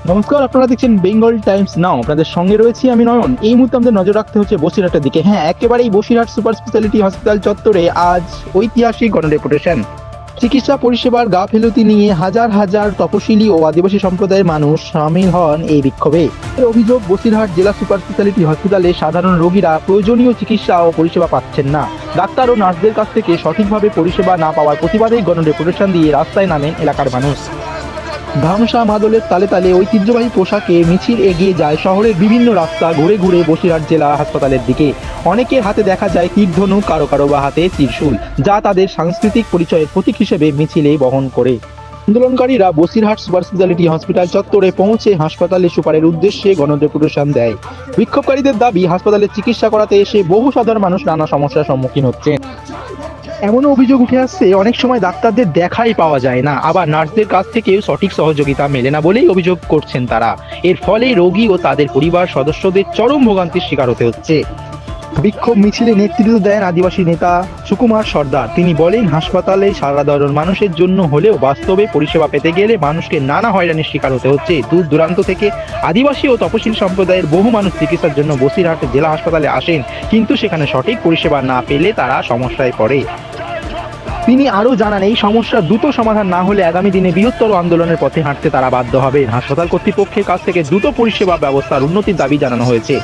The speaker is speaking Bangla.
নমস্কার, আপনারা দেখছেন বেঙ্গল টাইমস নাও। আপনাদের সঙ্গে রয়েছি আমি নয়ন। এই মুহূর্তে আমাদের নজর রাখতে হচ্ছে বসিরহাটের দিকে। হ্যাঁ, একেবারেই বসিরহাট সুপার স্পেশালিটি হসপিটাল চত্বরে আজ ঐতিহাসিক গণডেপুটেশন। চিকিৎসা পরিষেবার গাফিলতি নিয়ে হাজার হাজার তপশিলি ও আদিবাসী সম্প্রদায়ের মানুষ সামিল হন এই বিক্ষোভে। এর অভিযোগ, বসিরহাট জেলা সুপার স্পেশালিটি হসপিটালে সাধারণ রোগীরা প্রয়োজনীয় চিকিৎসা ও পরিষেবা পাচ্ছেন না। ডাক্তার ও নার্সদের কাছ থেকে সঠিকভাবে পরিষেবা না পাওয়ার প্রতিবাদে গণডেপুটেশন দিয়ে রাস্তায় নামেন এলাকার মানুষ। ধামসা মাদলের তালে তালে ঐতিহ্যবাহী পোশাকে মিছিল এগিয়ে যায় শহরের বিভিন্ন রাস্তা ঘুরে ঘুরে বসিরহাট জেলা হাসপাতালের দিকে। অনেকের হাতে দেখা যায় তীরধনুক, কারো কারো বা হাতে ত্রিশূল, যা তাদের সাংস্কৃতিক পরিচয়ের প্রতীক হিসেবে মিছিলে বহন করে। আন্দোলনকারীরা বসিরহাট সুপার স্পেশালিটি হসপিটাল চত্বরে পৌঁছে হাসপাতালে সুপারের উদ্দেশ্যে গণডেপুটেশন দেয়। বিক্ষোভকারীদের দাবি, হাসপাতালে চিকিৎসা করাতে এসে বহু সাধারণ মানুষ নানা সমস্যার সম্মুখীন হচ্ছেন। এমনও অভিযোগ উঠে আসছে, অনেক সময় ডাক্তারদের দেখাই পাওয়া যায় না, আবার নার্সদের কাছ থেকেও সঠিক সহযোগিতা মেলে না বলেই অভিযোগ করছেন তারা। এর ফলে রোগী ও তাদের পরিবার সদস্যদের চরম ভোগান্তির শিকার হতে হচ্ছে। বিক্ষোভ মিছিলে নেতৃত্ব দেন আদিবাসী নেতা সুকুমার সর্দার। তিনি বলেন, হাসপাতালে সাধারণ মানুষের জন্য হলেও বাস্তবে পরিষেবা পেতে গেলে মানুষকে নানা হয়রানির শিকার হতে হচ্ছে। দূর দূরান্ত থেকে আদিবাসী ও তপশিলি সম্প্রদায়ের বহু মানুষ চিকিৎসার জন্য বসিরহাট জেলা হাসপাতালে আসেন, কিন্তু সেখানে সঠিক পরিষেবা না পেলে তারা সমস্যায় পড়ে। তিনি আরও জানান, এই সমস্যার দ্রুত সমাধান না হলে আগামী দিনে বৃহত্তর আন্দোলনের পথে হাঁটতে তারা বাধ্য হবেন। হাসপাতাল কর্তৃপক্ষের কাছ থেকে দ্রুত পরিষেবা ব্যবস্থার উন্নতির দাবি জানানো হয়েছে।